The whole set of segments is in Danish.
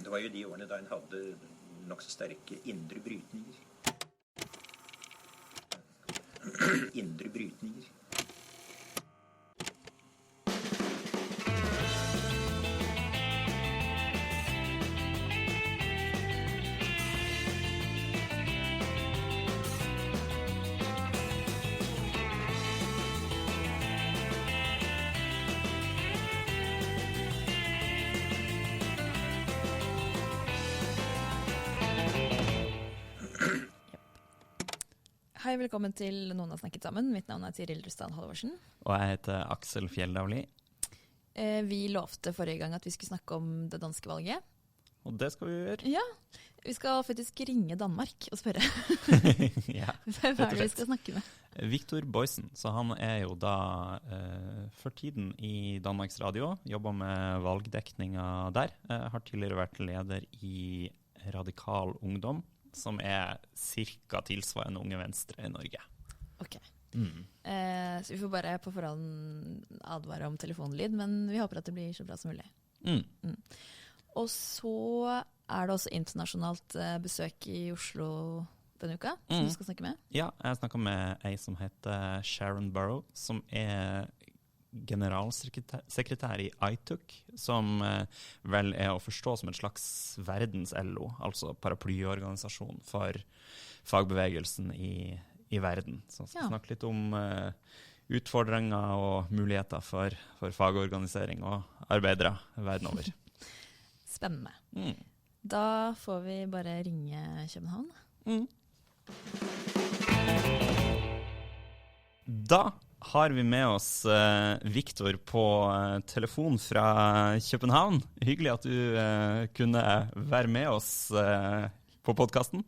Det var jo de årene da en hadde nok så sterke indre brytninger. Indre brytninger. Hei, velkommen til Noen har snakket sammen. Mitt navn Tiril Rustan Halvorsen. Og jeg heter Aksel Fjelldavli. Vi lovte forrige gang at vi skulle snakke om det danske valget. Og det skal vi gjøre. Ja, vi skal faktisk ringe Danmark og spørre. Ja, Hvem det vi skal snakke med? Victor Boysen, så han jo da for tiden i Danmarks Radio, jobber med valgdekninga der. Har tidligere vært leder i Radikal Ungdom, som cirka tilsvarende Unge Venstre i Norge. Ok. Så vi får bare på forhånd advare om telefonlyd, men vi håper at det blir så bra som mulig. Og så det også internasjonalt besøk i Oslo denne uka, som du skal snakke med. Ja, jeg snakket med ei som heter Sharon Burrow, som generalsekretær i ITUC, som vel å forstå som et slags verdens-LO, altså paraplyorganisasjon for fagbevegelsen i verden. Så skal snakke litt om utfordringer og muligheter for fagorganisering og arbeidere verden over. Spennende. Da får vi bare ringe København. Da har vi med oss Victor på telefon fra København. Hyggelig at du kunne være med oss på podcasten.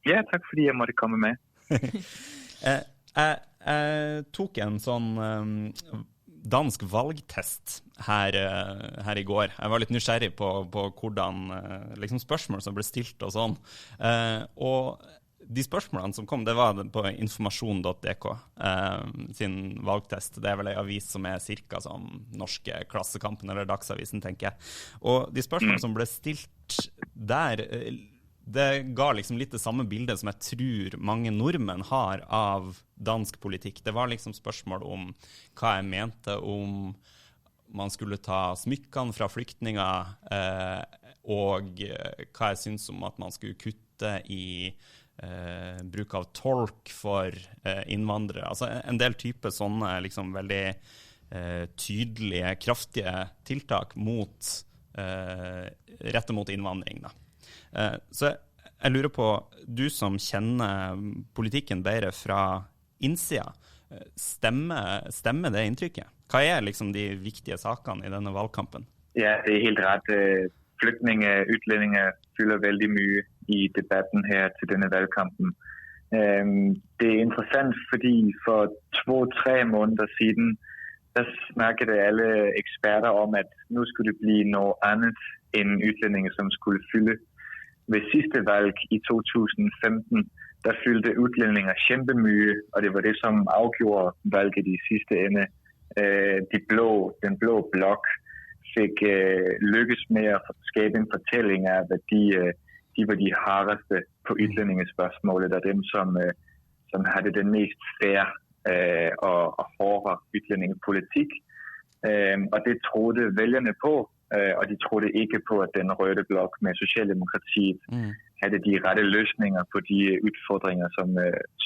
Ja, takk fordi jeg måtte komme med. Jeg tok en sånn dansk valgtest her i går. Jeg var litt nysgjerrig på hvordan liksom spørsmål som ble stilt og sånn. Og de spørsmålene som kom, det var på informasjon.dk sin valgtest. Det vel en avis som cirka som norske Klassekampen eller Dagsavisen, tenker jeg. Og de spørsmålene som ble stilt der, det ga liksom litt det samme bildet som jeg tror mange nordmenn har av dansk politikk. Det var liksom spørsmål om hva jeg mente om man skulle ta smykkene fra flyktninger, og hva jeg synes om at man skulle kutte i bruk av tolk for innvandrere. Altså en del typer sånne liksom veldig tydelige, kraftige tiltak rettet mot innvandring da. Så jeg lurer på, du som kjenner politikken bedre fra innsida, stemmer det inntrykket? Hva liksom de viktige sakene i denne valgkampen? Ja, det helt rett. Flygtninge, utlendinge fylder veldig mye i debatten her til denne valgkampen. Det interessant, fordi for 2-3 måneder siden, der snakkede alle eksperter om, at nu skulle det bli noe annet enn utlendinge, som skulle fylde. Ved sidste valg i 2015, der fyldte utlendinge kjempemye, og det var det, som avgjorde valget i sidste ende. Den blå blok fikk lykkes med å skape en fortelling av at de var de hardeste på utlendingespørsmålet, og dem som hadde den mest fair og hårde utlendingepolitikk. Og det trodde vælgerne på, og de trodde ikke på, at den røde blok med Socialdemokratiet hadde de rette løsninger på de utfordringer,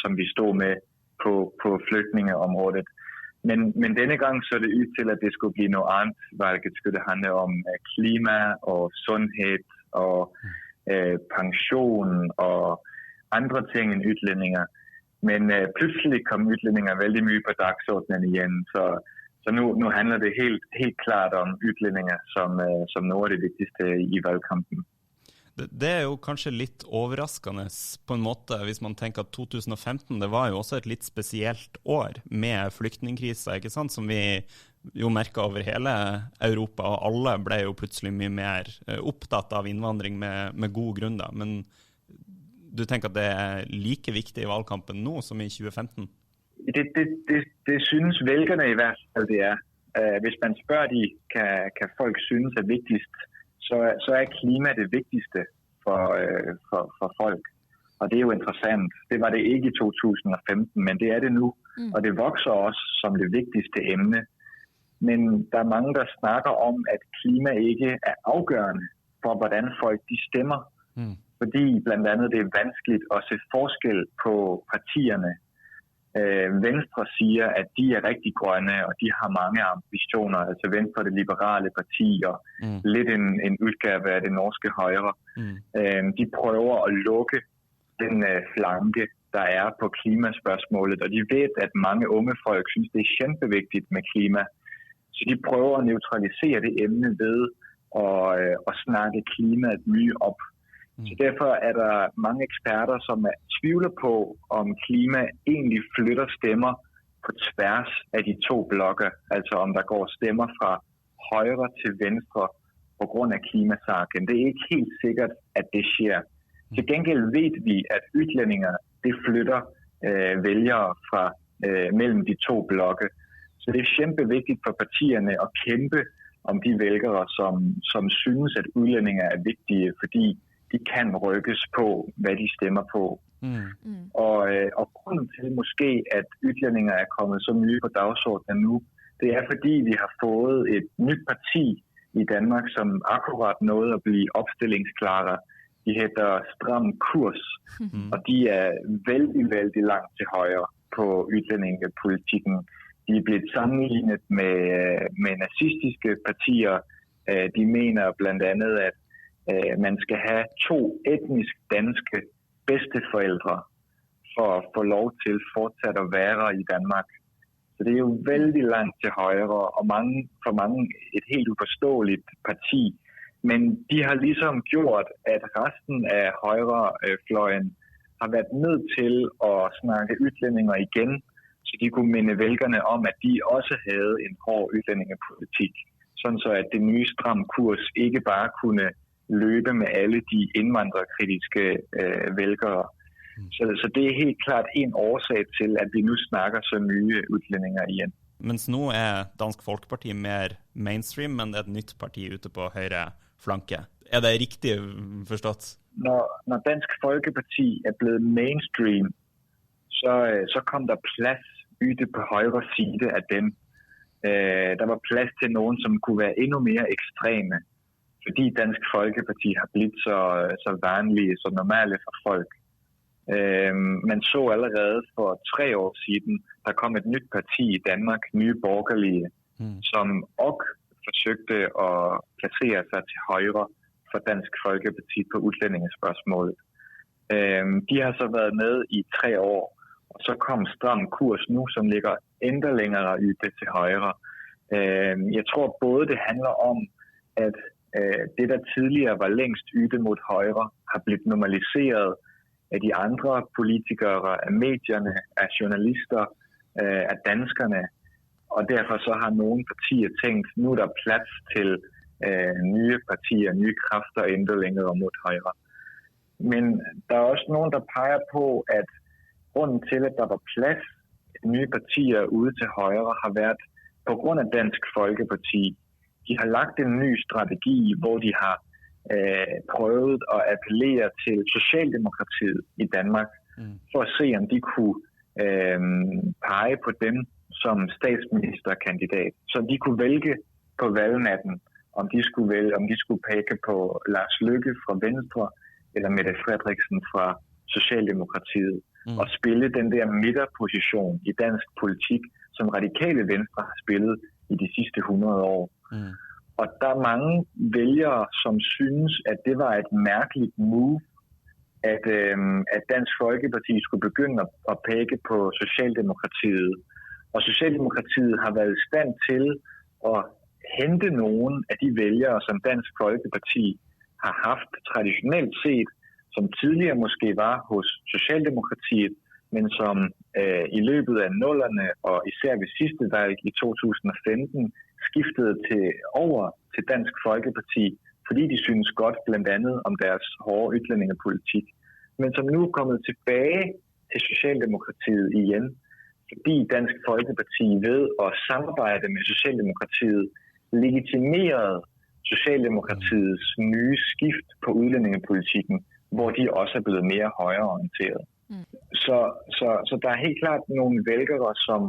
som vi stod med på flygtningeområdet. Men denne gang så det ut til, at det skulle bli noe annet. Valget skulle handle om klima og sundhed og pensjon og andre ting enn utlendinger. Men plutselig kom utlendinger veldig mye på dagsordenen igjen. Så nå handler det helt klart om utlendinger som noe av det viktigste i valgkampen. Det jo kanskje litt overraskende på en måte, hvis man tenker at 2015, det var jo også et litt spesielt år med flyktningkrisa, ikke sant, som vi jo merket over hele Europa, og alle ble jo plutselig mye mer opptatt av innvandring med god grunn da. Men du tenker at det like viktig i valgkampen nå som i 2015? Det synes velgerne i hvert fall det Hvis man spør de, kan folk synes viktigst, så er klima det vigtigste for folk. Og det er jo interessant. Det var det ikke i 2015, men det er det nu. Og det vokser også som det vigtigste emne. Men der er mange, der snakker om, at klima ikke er afgørende for, hvordan folk de stemmer. Fordi blandt andet det er vanskeligt at se forskel på partierne. Venstre siger, at de er rigtig grønne, og de har mange ambitioner. Altså Venstre, det liberale parti, og lidt en udgave af det norske højre. De prøver at lukke den flanke, der er på klimaspørgsmålet. Og de ved, at mange unge folk synes, det er kæmpevigtigt med klima. Så de prøver at neutralisere det emne ved at snakke klimaet mye op. Så derfor er der mange eksperter, som tvivler på, om klima egentlig flytter stemmer på tværs af de to blokke. Altså om der går stemmer fra højre til venstre på grund af klimasaken. Det er ikke helt sikkert, at det sker. Til gengæld ved vi, at udlændinger det flytter vælgere fra mellem de to blokke. Så det er kæmpe vigtigt for partierne at kæmpe om de vælgere, som synes, at udlændinger er vigtige, fordi de kan rykkes på, hvad de stemmer på. Og grunden til måske, at udlændinger er kommet så mye på dagsordenen nu, det er fordi, vi har fået et nyt parti i Danmark, som akkurat nåede at blive opstillingsklare. De hedder Stram Kurs, og de er vældig, vældig langt til højre på udlændingepolitikken. De er blevet sammenlignet med nazistiske partier. De mener blandt andet, at man skal have 2 etnisk danske bedsteforældre for at få lov til fortsat at være i Danmark. Så det er jo vældig langt til højre, og for mange et helt uforståeligt parti. Men de har ligesom gjort, at resten af højrefløjen har været nødt til at snakke udlændinger igen, så de kunne minde vælgerne om, at de også havde en hård udlændingepolitik. Sådan så at det nye Stram Kurs ikke bare kunne løbe med alle de indvandrerkritiske vælgere. Så det er helt klart en årsag til, at vi nu snakker så nye udlændinger igen. Mens nå er Dansk Folkeparti mer mainstream, men det er et nytt parti ute på høyre flanke. Er det riktig forstått? Når Dansk Folkeparti er blevet mainstream, så kom der plads ute på højre side af dem. Der var plads til nogen, som kunne være endnu mere ekstreme, fordi Dansk Folkeparti har blivet så vanlige, så normale for folk. Man så allerede for 3 år siden, der kom et nyt parti i Danmark, Nye Borgerlige, som også forsøgte at placere sig til højre for Dansk Folkeparti på udlændingespørgsmålet. De har så været med i 3 år, og så kom Stram Kurs nu, som ligger endda længere yde til højre. Jeg tror både det handler om, at det, der tidligere var længst yde mod højre, har blivet normaliseret af de andre politikere, af medierne, af journalister, af danskerne. Og derfor så har nogle partier tænkt, nu er der plads til nye partier, nye kræfter endda længere mod højre. Men der er også nogen, der peger på, at grunden til, at der var plads til nye partier ude til højre, har været på grund af Dansk Folkeparti. De har lagt en ny strategi, hvor de har prøvet at appellere til Socialdemokratiet i Danmark, for at se, om de kunne pege på dem som statsministerkandidat. Så de kunne vælge på valgnatten, om de skulle pege på Lars Løkke fra Venstre, eller Mette Frederiksen fra Socialdemokratiet, og spille den der midterposition i dansk politik, som Radikale Venstre har spillet i de sidste 100 år. Og der er mange vælgere, som synes, at det var et mærkeligt move, at Dansk Folkeparti skulle begynde at pege på Socialdemokratiet. Og Socialdemokratiet har været i stand til at hente nogle af de vælgere, som Dansk Folkeparti har haft traditionelt set, som tidligere måske var hos Socialdemokratiet, men som i løbet af 00'erne og især ved sidste valg i 2015 skiftede over til Dansk Folkeparti, fordi de synes godt blandt andet om deres hårde udlændingepolitik, men som nu er kommet tilbage til Socialdemokratiet igen, fordi Dansk Folkeparti ved at samarbejde med Socialdemokratiet legitimerede Socialdemokratiets nye skift på udlændingepolitikken, hvor de også er blevet mere højreorienteret. Så der er helt klart nogle vælgere, som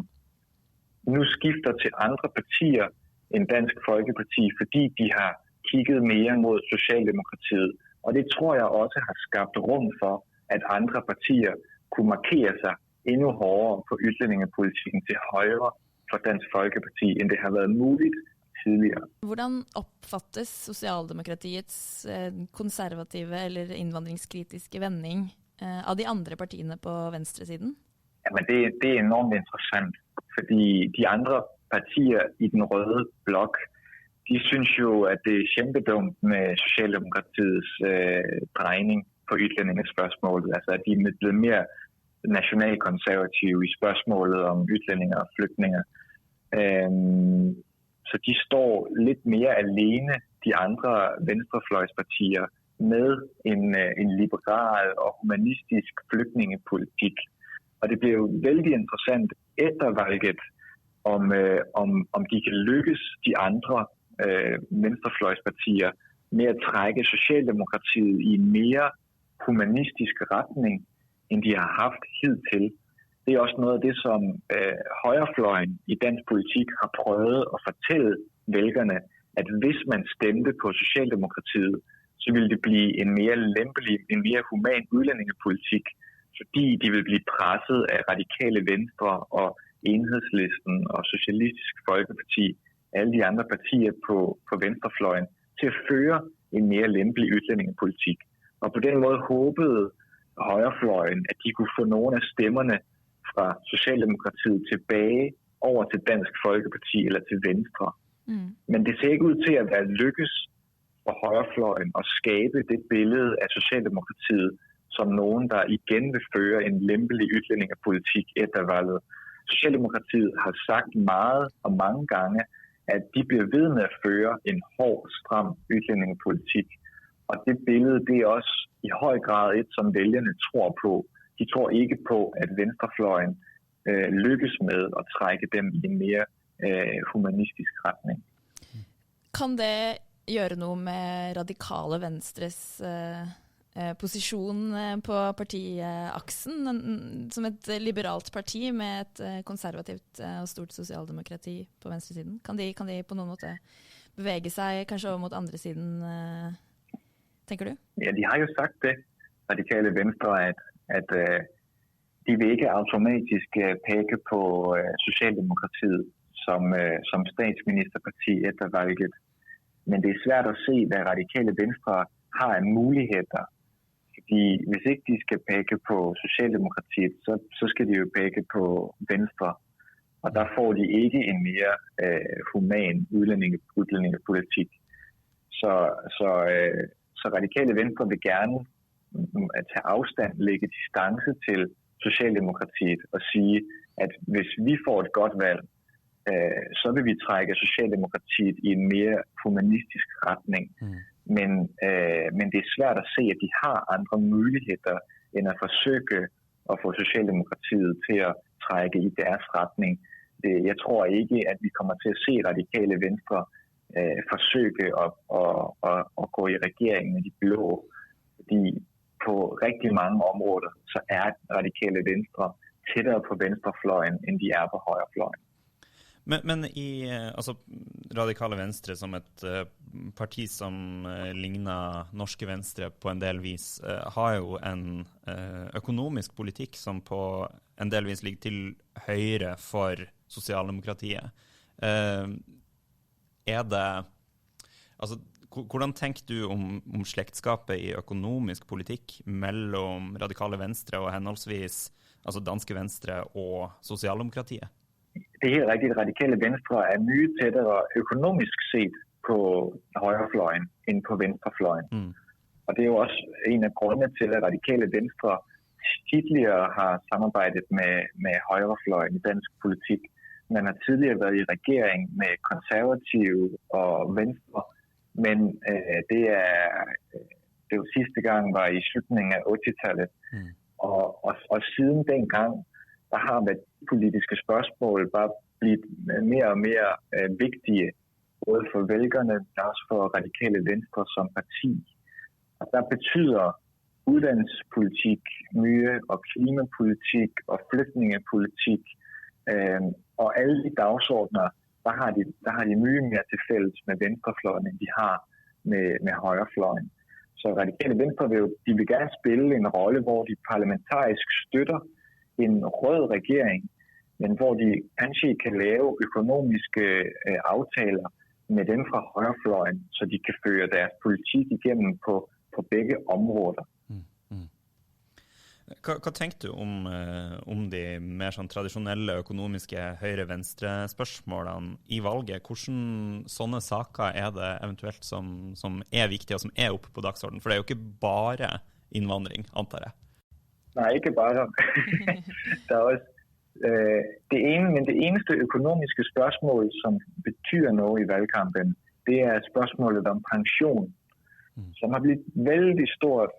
nu skifter til andre partier end Dansk Folkeparti, fordi de har kigget mere mod Socialdemokratiet. Og det tror jeg også har skabt rum for, at andre partier kunne markere sig endnu hårdere på udlændingepolitikken til højre for Dansk Folkeparti, end det har været muligt tidligere. Hvordan opfattes Socialdemokratiets konservative eller innvandringskritiske vending av de andre partiene på venstresiden? Jamen det er enormt interessant, fordi de andre partier i den røde blok, de synes jo, at det er kæmpedumt med Socialdemokratiets drejning på udlændingespørgsmålet. Altså at de er blevet mere nationalkonservative i spørgsmålet om udlændinge og flygtninge. Så de står lidt mere alene, de andre venstrefløjspartier, med en liberal og humanistisk flygtningepolitik. Og det bliver jo vældig interessant efter valget, om de kan lykkes de andre venstrefløjspartier med at trække Socialdemokratiet i en mere humanistisk retning, end de har haft hidtil. Det er også noget af det, som højrefløjen i dansk politik har prøvet at fortælle vælgerne, at hvis man stemte på Socialdemokratiet, så ville det blive en mere lempelig, en mere human udlændingepolitik, fordi de vil blive presset af radikale venstre og Enhedslisten og Socialistisk Folkeparti, alle de andre partier på venstrefløjen, til at føre en mere lempelig udlændingepolitik. Og på den måde håbede højrefløjen, at de kunne få nogle af stemmerne fra Socialdemokratiet tilbage over til Dansk Folkeparti eller til Venstre. Men det ser ikke ud til at være lykkes for højrefløjen at skabe det billede af Socialdemokratiet som nogen, der igen vil føre en lempelig udlændingepolitik efter valget. Socialdemokratiet har sagt meget og mange gange, at de bliver ved med at føre en hård, stram udlændingepolitik. Og det billede, det er også i høj grad et, som vælgerne tror på. De tror ikke på, at venstrefløjen lykkes med at trække dem i en mere humanistisk retning. Kan det gjøre noe med radikale Venstres posisjon på partiaksen, som et liberalt parti med et konservativt og stort sosialdemokrati på venstresiden? Kan de på noen måte bevege seg kanskje over mot andre siden, tenker du? Ja, de har jo sagt det, radikale Venstre, at de vil ikke automatisk pege på Socialdemokratiet som statsministerparti efter valget. Men det er svært at se, hvad radikale Venstre har af muligheder. Fordi hvis ikke de skal pege på Socialdemokratiet, så skal de jo pege på Venstre. Og der får de ikke en mere human udlændingepolitik. Så radikale Venstre vil gerne at tage afstand, lægge distance til Socialdemokratiet og sige, at hvis vi får et godt valg, så vil vi trække Socialdemokratiet i en mere humanistisk retning. Men det er svært at se, at de har andre muligheder end at forsøge at få Socialdemokratiet til at trække i deres retning. Jeg tror ikke, at vi kommer til at se radikale Venstre forsøge at gå i regering med de blå. Fordi på rigtig mange områder, så er radikale Venstre tættere på venstrefløjen, end de er på højrefløjen. Men altså, radikale Venstre som et parti som ligner norske Venstre på en del vis, har jo en økonomisk politikk som på en del vis ligger til høyre for sosialdemokratiet. Altså, hvordan tenker du om slektskapet i økonomisk politikk mellom radikale Venstre og henholdsvis altså danske Venstre og sosialdemokratiet? Det er helt rigtigt, at radikale Venstre er mye tættere økonomisk set på højrefløjen end på venstrefløjen. Og det er jo også en af grundene til, at radikale Venstre tidligere har samarbejdet med højrefløjen i dansk politik. Man har tidligere været i regering med konservative og venstre, men det jo sidste gang var i slutningen af 80-tallet. Og siden dengang, der har været politiske spørgsmål bare blivet mere og mere vigtige både for vælgerne, men også for Radikale Venstre som parti. Og der betyder uddannelsespolitik mye, og klimapolitik og flygtningepolitik, og alle de dagsordner, der har de mye mere til fælles med venstrefløjen, end de har med højrefløjen. Så Radikale Venstre vil gerne spille en rolle, hvor de parlamentarisk støtter en rød regering, men hvor de kanskje kan lave økonomiske aftaler med dem fra højrefløjen, så de kan føre deres politik igennem på begge områder. Hva tenkte du om de mer sånn tradisjonelle økonomiske høyre-venstre-spørsmålene i valget? Hvordan sånne saker det eventuelt som viktige og som oppe på dagsordenen? For det jo ikke bare innvandring, antar jeg. Nej, ikke bare. Der også det eneste økonomiske spørgsmål, som betyder noget i valgkampen, det spørgsmålet om pension, som har blivet vældig stort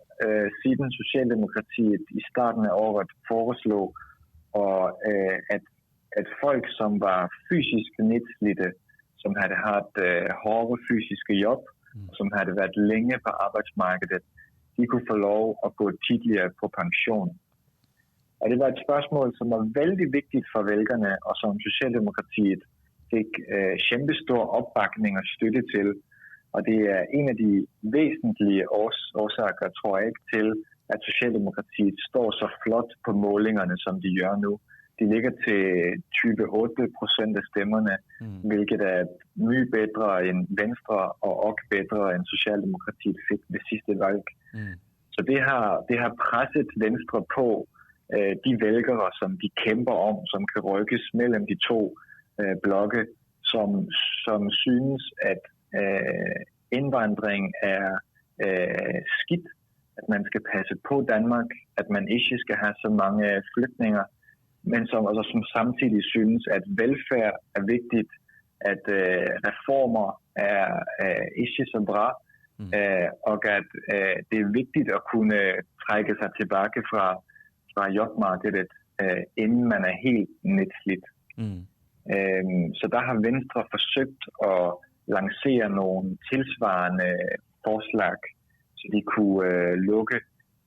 siden Socialdemokratiet i starten af året foreslog, og at folk, som var fysisk nedslidte, som havde haft hårde fysiske job, som havde været længe på arbejdsmarkedet, de kunne få lov at gå tidligere på pension. Og det var et spørgsmål, som var vældig vigtigt for vælgerne, og som Socialdemokratiet fik kæmpestor opbakning og støtte til. Og det en af de væsentlige årsager, tror jeg ikke, til, at Socialdemokratiet står så flot på målingerne, som de gør nu. De ligger til 28% af stemmerne, hvilket mye bedre end Venstre og også bedre end Socialdemokratiet fik ved sidste valg. Så det har presset Venstre på de vælgere, som de kæmper om, som kan rykkes mellem de to blokke, som synes, at indvandring skidt, at man skal passe på Danmark, at man ikke skal have så mange flygtninger, men som samtidig synes, at velfærd vigtigt, at reformer ikke så bra, og at det vigtigt at kunne trække sig tilbage fra jobmarkedet, inden man helt nedslidt. Så der har Venstre forsøgt at lancere nogle tilsvarende forslag, så de kunne lukke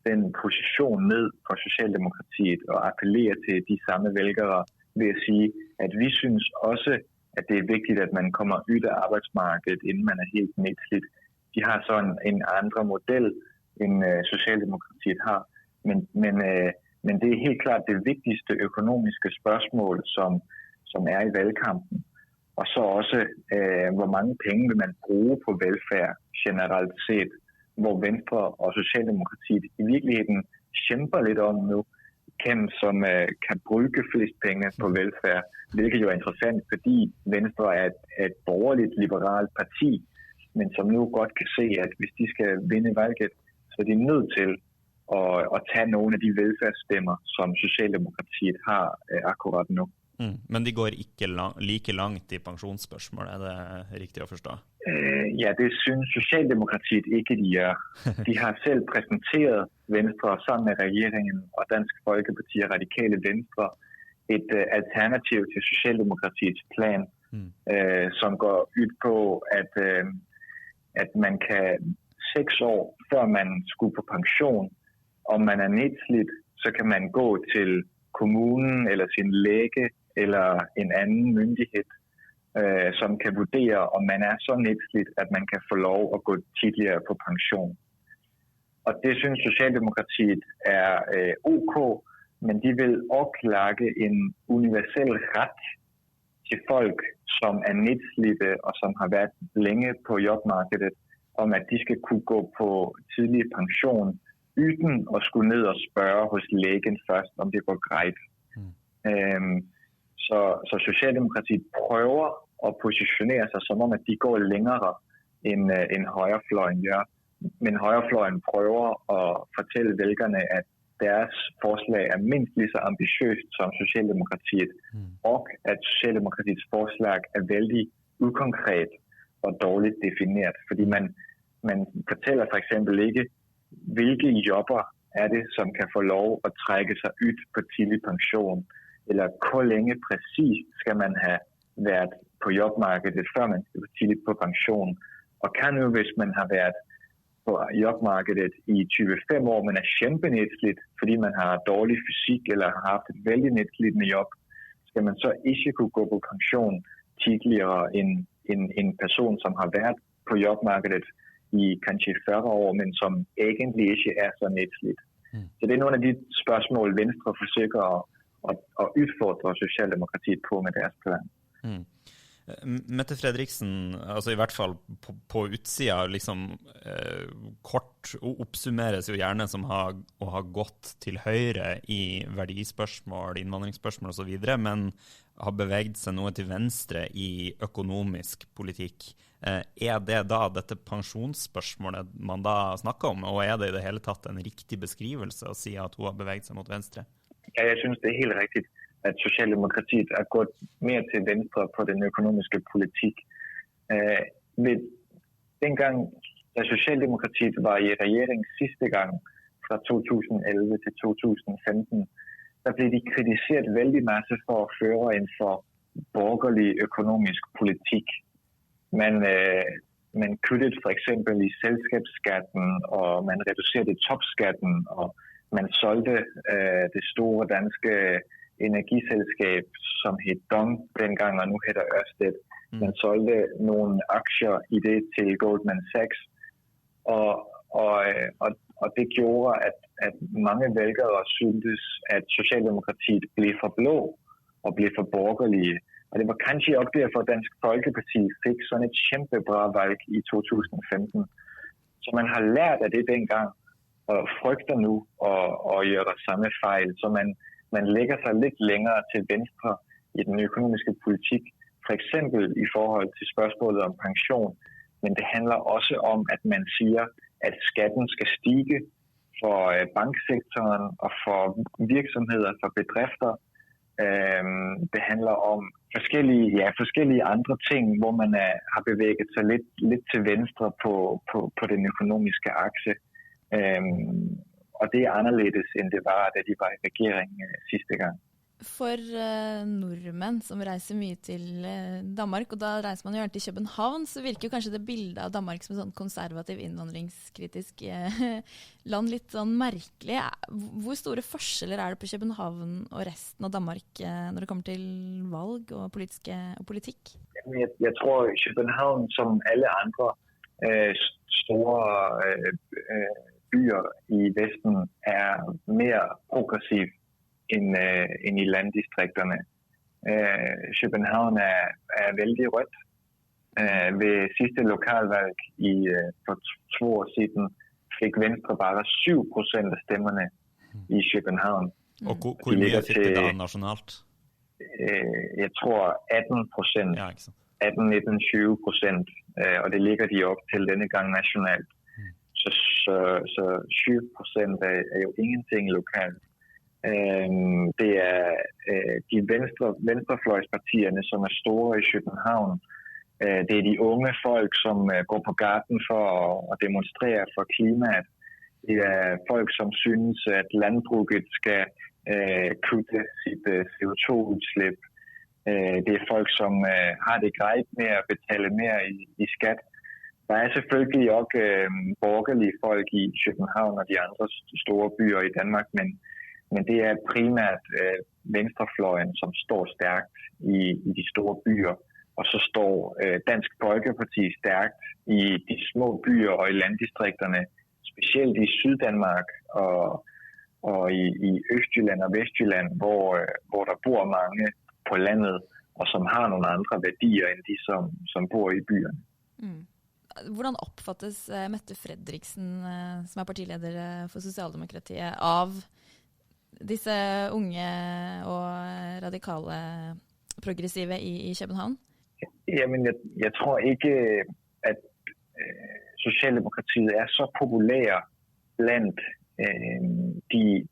den position ned for Socialdemokratiet og appellere til de samme vælgere ved at sige, at vi synes også, at det vigtigt, at man kommer ud af arbejdsmarkedet, inden man helt nedslidt. De har så en andre model, end Socialdemokratiet har, men det helt klart det vigtigste økonomiske spørgsmål, som i valgkampen. Og så også, hvor mange penge vil man bruge på velfærd generelt set, hvor Venstre og Socialdemokratiet i virkeligheden kæmper lidt om nu, hvem som kan bruge flest penge på velfærd, hvilket jo er interessant, fordi Venstre er et borgerligt liberalt parti, men som nu godt kan se, at hvis de skal vinde valget, så er de nødt til at tage nogle af de velfærdsstemmer, som Socialdemokratiet har akkurat nu. Men de går ikke like langt i pensionsspørgsmål, det riktig at forstå? Ja, det synes Socialdemokratiet ikke, de gør. De har selv præsenteret Venstre sammen med regeringen og Dansk Folkeparti og Radikale Venstre et alternativ til Socialdemokratiets plan, som går ud på, at man kan 6 år før man skulle på pension, om man er nedslidt, så kan man gå til kommunen eller sin læge eller en anden myndighed, som kan vurdere, om man er så nedslidt, at man kan få lov at gå tidligere på pension. Og det synes Socialdemokratiet er ok, men de vil også lage en universel ret til folk, som er nedslidte og som har været længe på jobmarkedet, om at de skal kunne gå på tidlig pension, uden at skulle ned og spørge hos lægen først, om det går greit. Så Socialdemokratiet prøver at positionere sig som om, at de går længere end højrefløjen gør. Men højrefløjen prøver at fortælle vælgerne, at deres forslag er mindst lige så ambitiøst som Socialdemokratiet, og at Socialdemokratiets forslag er vældig ukonkret og dårligt defineret. Fordi man fortæller for eksempel ikke, hvilke jobber er det, som kan få lov at trække sig ud på tidlig pension, eller hvor længe præcis skal man have været på jobmarkedet, før man skal tidligt på pension. Og kan nu, hvis man har været på jobmarkedet i 25 år, men er kæmpenedsslidt, fordi man har dårlig fysik eller har haft et vældig nedslidende job, skal man så ikke kunne gå på pension tidligere end en person, som har været på jobmarkedet i kanskje 40 år, men som egentlig ikke er så nedslidt. Så det er nogle af de spørgsmål, Venstre forsøger at udfordre Socialdemokratiet på med deres plan. Mette Fredriksen, altså i hvert fall på utsida, liksom kort oppsummeres jo gjerne som å ha gått til høyre i verdispørsmål, innvandringsspørsmål og så videre, men har beveget seg noe til venstre i økonomisk politikk. Er det da dette pensjonsspørsmålet man da snakker om, og er det i det hele tatt en riktig beskrivelse å si at hun har beveget seg mot venstre? Ja, jeg synes det er helt rigtigt, at Socialdemokratiet er gået mere til venstre på den økonomiske politik. Dengang, da Socialdemokratiet var i regering sidste gang, fra 2011 til 2015, der blev de kritiseret vældig masse for at føre en for borgerlig økonomisk politik. Man kuttede for eksempel i selskabsskatten, og man reducerede topskatten, og man solgte det store danske energiselskab, som hed Dong dengang, og nu hedder Ørsted. Man solgte nogle aktier i det til Goldman Sachs, og det gjorde, at mange vælgere syntes, at Socialdemokratiet blev for blå og blev for borgerlige. Og det var kanskje også derfor, at Dansk Folkeparti fik sådan et kæmpebra valg i 2015. Så man har lært af det dengang, og frygter nu at gøre samme fejl. Så man lægger sig lidt længere til venstre i den økonomiske politik, for eksempel i forhold til spørgsmålet om pension. Men det handler også om, at man siger, at skatten skal stige for banksektoren og for virksomheder, for bedrifter. Det handler om forskellige andre ting, hvor man har bevæget sig lidt til venstre på den økonomiske akse. Og det er anderledes, end det var, da de var i regering sidste gang. For nordmenn som reiser mye til Danmark, og da reiser man jo gjerne til København, så virker jo kanskje det bildet av Danmark som et sånn konservativ, innvandringskritisk land litt sånn merkelig. Hvor store forskjeller er det på København og resten av Danmark når det kommer til valg og politikk? Jeg tror København, som alle andre store byer i Vesten, er mere progressiv end i landdistrikterne. København er vældig rødt. Ved sidste lokalvalg for 2 år siden fik Venstre bare 7% af stemmerne i København. Og hvor mye fikk det da nationalt? Jeg tror 18%. Ja, ikke sant. 18-19-20%, og det ligger de op til denne gang nationalt. Så 7% er jo ingenting lokalt. Det er de venstrefløjspartierne, som er store i København. Det er de unge folk, som går på gaden for at demonstrere for klimaet. Det er folk, som synes, at landbruget skal kutte sit CO2-udslip. Det er folk, som har det grejt med at betale mere i skat. Der er selvfølgelig også borgerlige folk i København og de andre store byer i Danmark, men det er primært venstrefløjen, som står stærkt i de store byer. Og så står Dansk Folkeparti stærkt i de små byer og i landdistrikterne, specielt i Syddanmark og i Østjylland og Vestjylland, hvor der bor mange på landet, og som har nogle andre værdier end de, som bor i byerne. Hvordan opfattes Mette Fredriksen, som er partileder for Socialdemokratiet, av disse unge og radikale progressive i København? Jamen, jeg tror ikke, at Socialdemokratiet er så populære blandt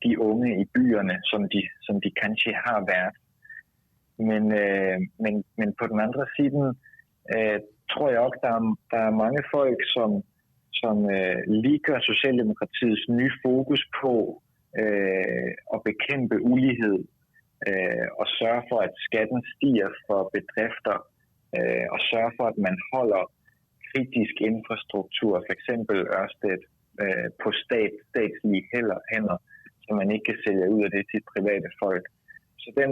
de unge i byerne, som de kanskje har været. Men på den andre side tror jeg også, der er mange folk, som liker Socialdemokratiets nye fokus på at bekæmpe ulighed og sørge for, at skatten stiger for bedrifter og sørge for, at man holder kritisk infrastruktur, for eksempel Ørsted, på statslige hænder, så man ikke kan sælge ud af det til private folk. Så den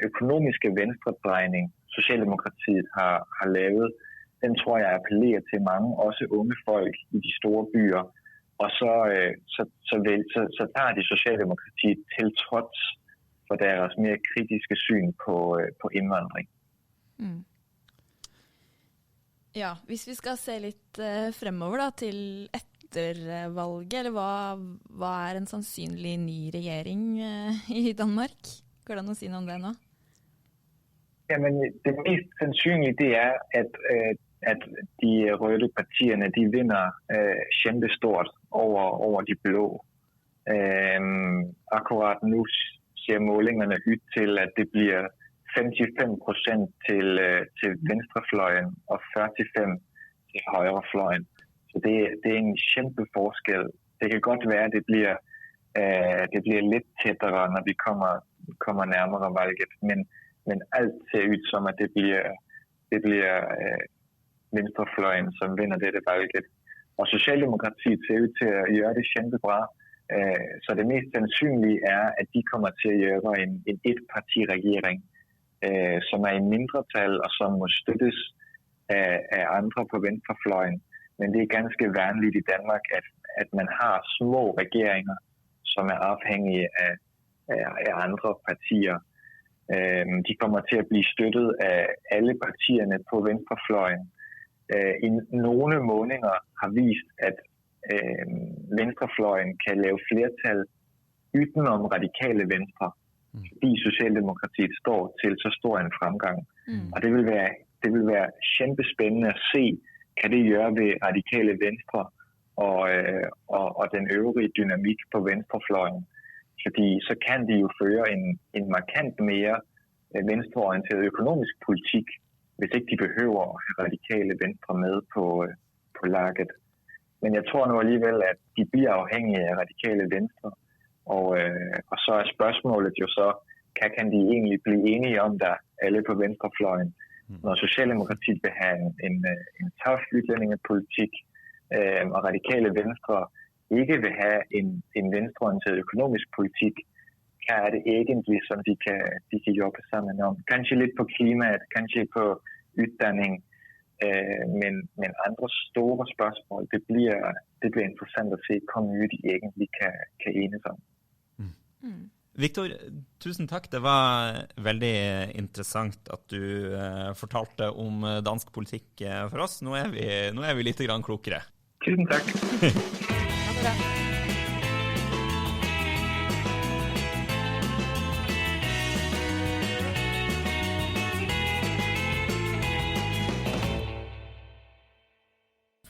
økonomiske venstredrejning, Socialdemokratiet har lavet, den tror jeg appellerer til mange, også unge folk i de store byer. Og så tager de Socialdemokratiet til trods for deres mere kritiske syn på indvandring. Mm. Ja, hvis vi skal se litt fremover da, til etter valget, eller hva er en sannsynlig ny regjering i Danmark? Går det an å si noe om det nå? Jamen, det mest sandsynlige det er, at de røde partierne de vinder kæmpestort over de blå. Akkurat nu ser målingerne ud til, at det bliver 55% til venstrefløjen og 45% til højrefløjen. Så det er en kæmpe forskel. Det kan godt være, at det bliver lidt tættere, når vi kommer nærmere valget, men alt ser ud som, at det bliver venstrefløjen, som vinder dette valget. Og Socialdemokratiet ser ud til at gøre det kæmpebra. Så det mest sandsynlige er, at de kommer til at gøre en etpartiregering, som er i mindretal og som må støttes af andre på venstrefløjen. Men det er ganske vanligt i Danmark, at man har små regeringer, som er afhængige af andre partier. De kommer til at blive støttet af alle partierne på venstrefløjen. I nogle måneder har vist, at venstrefløjen kan lave flertal udenom radikale venstre, fordi Socialdemokratiet står til så stor en fremgang. Og det vil være kæmpespændende at se, kan det gøre ved radikale venstre og den øvrige dynamik på venstrefløjen. Fordi så kan de jo føre en markant mere venstreorienteret økonomisk politik, hvis ikke de behøver at have radikale venstre med på laget. Men jeg tror nu alligevel, at de bliver afhængige af radikale venstre. Og så er spørgsmålet jo så, kan de egentlig blive enige om der alle på venstrefløjen? Når Socialdemokratiet vil have en tough udlændingepolitik, og radikale venstre ikke vil have en venstreorienteret økonomisk politik, kan er det egentlig, som de kan jobbe sammen om. Kanskje lidt på klimaet, kanskje på uddannelse, men andre store spørgsmål, det bliver interessant at se, hvor mye de egentlig kan enes om. Victor, tusen takk. Det var veldig interessant at du fortalte om dansk politikk for oss. Nå er vi litt grann klokere. Tusen takk. Ha det bra.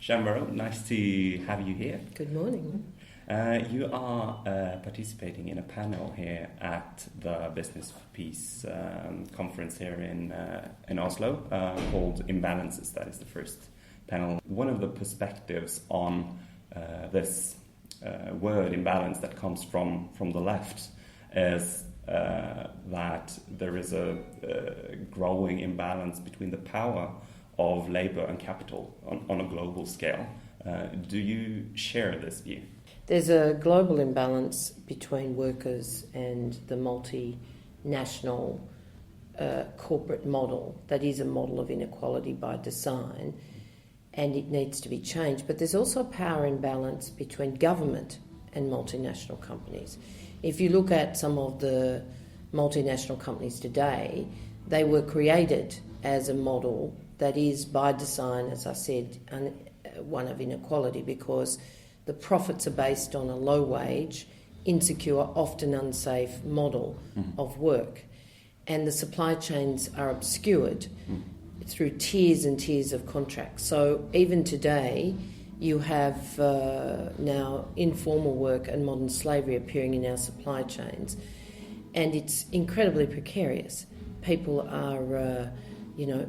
Shamro, nice to have you here. Good morning. You are participating in a panel here at the Business for Peace conference here in Oslo called Imbalances. That is the first panel. One of the perspectives on this word imbalance that comes from the left is that there is a growing imbalance between the power of labor and capital on a global scale. Do you share this view? There's a global imbalance between workers and the multinational corporate model that is a model of inequality by design, and it needs to be changed. But there's also a power imbalance between government and multinational companies. If you look at some of the multinational companies today, they were created as a model that is by design, as I said, one of inequality, because the profits are based on a low wage, insecure, often unsafe model of work. And the supply chains are obscured through tiers and tiers of contracts. So even today, you have now informal work and modern slavery appearing in our supply chains. And it's incredibly precarious. People are,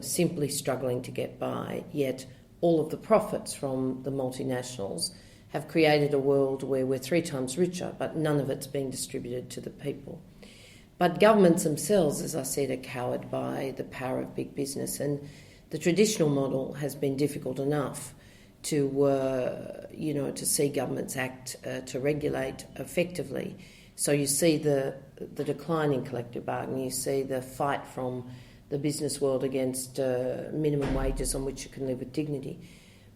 simply struggling to get by, yet all of the profits from the multinationals have created a world where we're 3 times richer, but none of it's being distributed to the people. But governments themselves, as I said, are cowered by the power of big business, and The traditional model has been difficult enough to see governments act to regulate effectively. So you see the decline in collective bargaining, you see the fight from the business world against minimum wages on which you can live with dignity.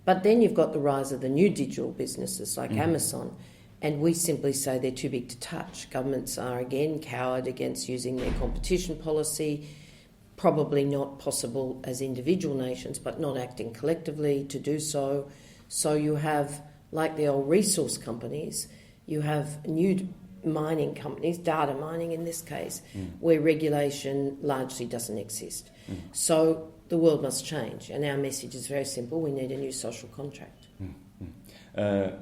But then you've got the rise of the new digital businesses like Amazon, and we simply say they're too big to touch. Governments are again cowed against using their competition policy, probably not possible as individual nations, but not acting collectively to do so. So you have, like the old resource companies, you have new mining companies, data mining in this case, where regulation largely doesn't exist. So the world must change, and our message is very simple: we need a new social contract. So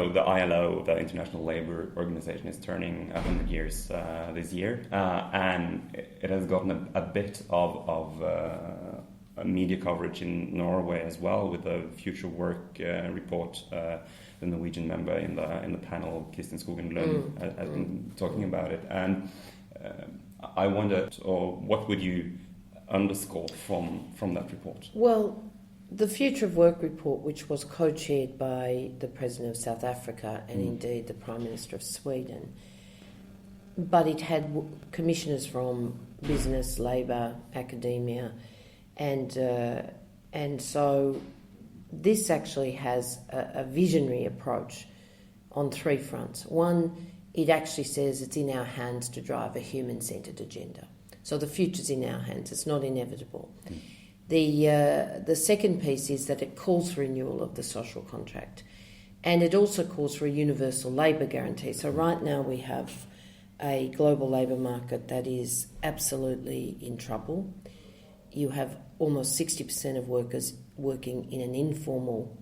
the ILO, the International Labour Organization, is turning 100 years this year, and it has gotten a bit of media coverage in Norway as well, with the Future Work report. The Norwegian member in the panel, Kristin Skogen Lund, has been talking about it, and I wondered, what would you underscore from that report? Well, the Future of Work report, which was co-chaired by the President of South Africa and indeed the Prime Minister of Sweden, but it had commissioners from business, labour, academia, and so this actually has a visionary approach on three fronts. One, it actually says it's in our hands to drive a human-centred agenda. So the future's in our hands, it's not inevitable. The second piece is that it calls for renewal of the social contract, and it also calls for a universal labour guarantee. So right now we have a global labour market that is absolutely in trouble. You have almost 60% of workers working in an informal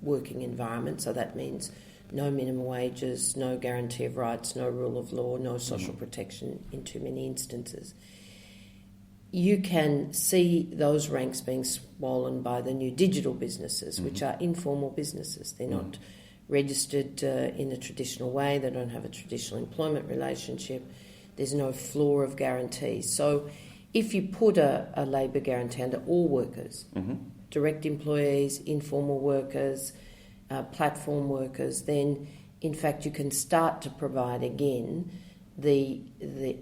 working environment, so that means no minimum wages, no guarantee of rights, no rule of law, no social protection in too many instances. You can see those ranks being swollen by the new digital businesses, which are informal businesses. They're not registered in a traditional way, they don't have a traditional employment relationship, there's no floor of guarantees. So if you put a labour guarantee under all workers, direct employees, informal workers, platform workers, then in fact you can start to provide again the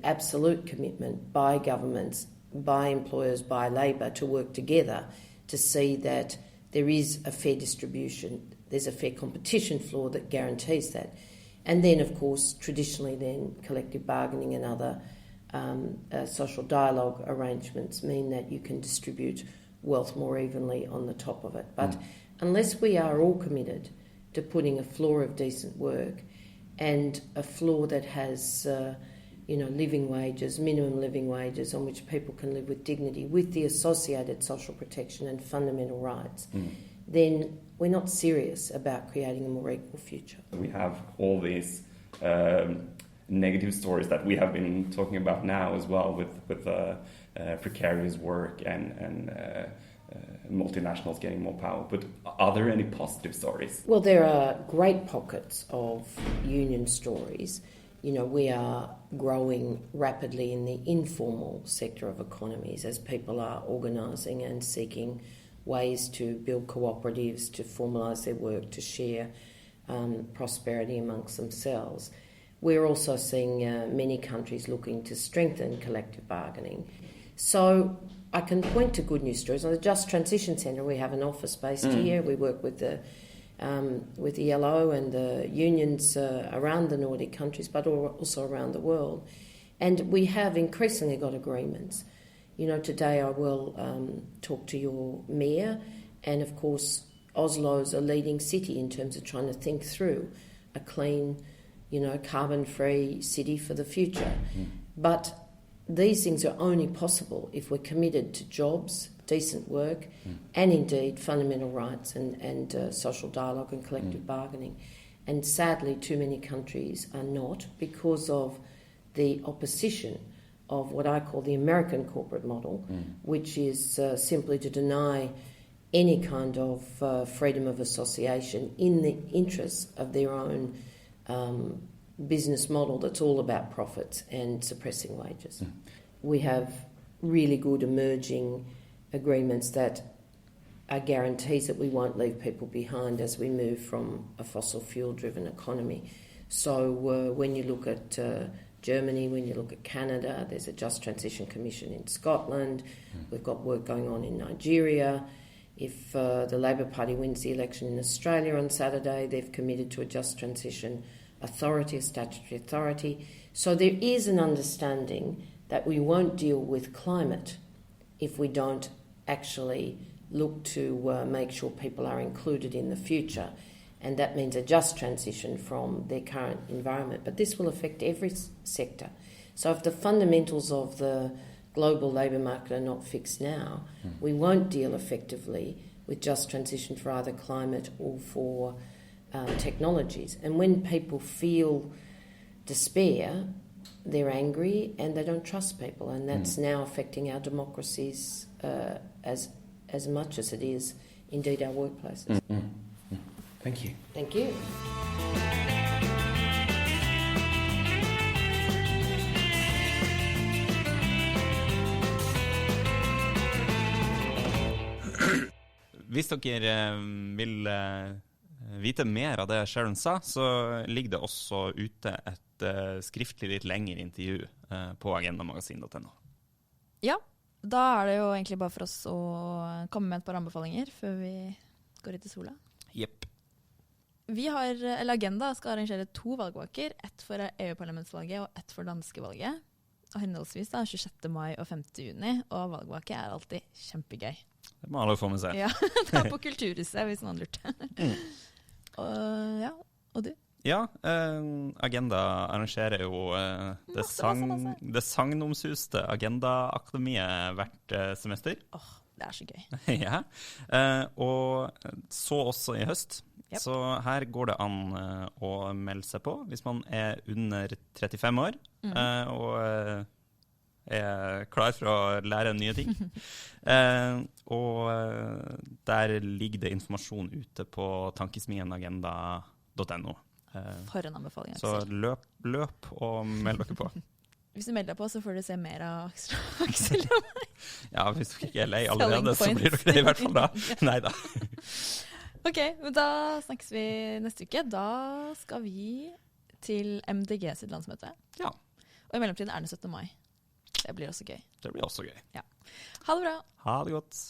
absolute commitment by governments, by employers, by labour to work together to see that there is a fair distribution, there's a fair competition floor that guarantees that. And then, of course, traditionally then collective bargaining and other social dialogue arrangements mean that you can distribute wealth more evenly on the top of it. But unless we are all committed to putting a floor of decent work and a floor that has living wages, minimum living wages on which people can live with dignity with the associated social protection and fundamental rights, then we're not serious about creating a more equal future. We have all these negative stories that we have been talking about now as well, with precarious work and multinationals getting more power. But are there any positive stories? Well, there are great pockets of union stories. We are growing rapidly in the informal sector of economies as people are organising and seeking ways to build cooperatives, to formalise their work, to share prosperity amongst themselves. We're also seeing many countries looking to strengthen collective bargaining. So I can point to good news stories. On the Just Transition Centre, we have an office based here. We work with the ILO and the unions around the Nordic countries, but also around the world. And we have increasingly got agreements. Today I will talk to your mayor, and of course Oslo's a leading city in terms of trying to think through a clean, carbon-free city for the future. But these things are only possible if we're committed to jobs, decent work, and indeed fundamental rights and social dialogue and collective bargaining. And sadly, too many countries are not, because of the opposition of what I call the American corporate model, which is simply to deny any kind of freedom of association in the interests of their own business model that's all about profits and suppressing wages. We have really good emerging agreements that are guarantees that we won't leave people behind as we move from a fossil fuel-driven economy. So when you look at Germany, when you look at Canada, there's a Just Transition Commission in Scotland. We've got work going on in Nigeria. If the Labor Party wins the election in Australia on Saturday, they've committed to a Just Transition Authority, a statutory authority. So there is an understanding that we won't deal with climate if we don't actually look to make sure people are included in the future. And that means a just transition from their current environment. But this will affect every sector. So if the fundamentals of the global labour market are not fixed now, we won't deal effectively with just transition for either climate or for technologies. And when people feel despair, they're angry and they don't trust people. And that's now affecting our democracies as much as it is indeed our workplaces. Thank you. Thank you. Hvis dere vil vite mer av det Sharon sa, så ligger det også ute et skriftlig litt lengre intervju på agendamagasin.no. Ja, da er det jo egentlig bare for oss å komme med et par anbefalinger før vi går ut i sola. Jepp. Agenda skal arrangere 2 valgvaker, ett for EU-parlamentsvalget og ett for danskevalget. Og henholdsvis da, 26. mai og 5. juni, og valgvake er alltid kjempegøy. Det må alle få med seg. Ja, det er på Kulturhuset, hvis noen lurte. Og du? Ja, Agenda arrangerer jo det sagnomsuste Agenda-akademiet hvert semester. Det er så gøy. Ja, og så også i høst. Yep. Så her går det an å melde seg på hvis man er under 35 år og er klar for å lære nye ting. Og der ligger det informasjon ute på tankesmienagenda.no. For en anbefaling. Så løp og meld dere på. Hvis du melder deg på, så får du se mer av Aksel og meg. Ja, hvis dere ikke er lei allerede, så blir dere det i hvert fall da. Neida. Ok, men da snakkes vi neste uke. Da skal vi til MDG sitt landsmøte. Ja. Og i mellomtiden er det 17. mai. Det blir også gøy. Det blir også gøy. Ja. Ha det bra. Ha det godt.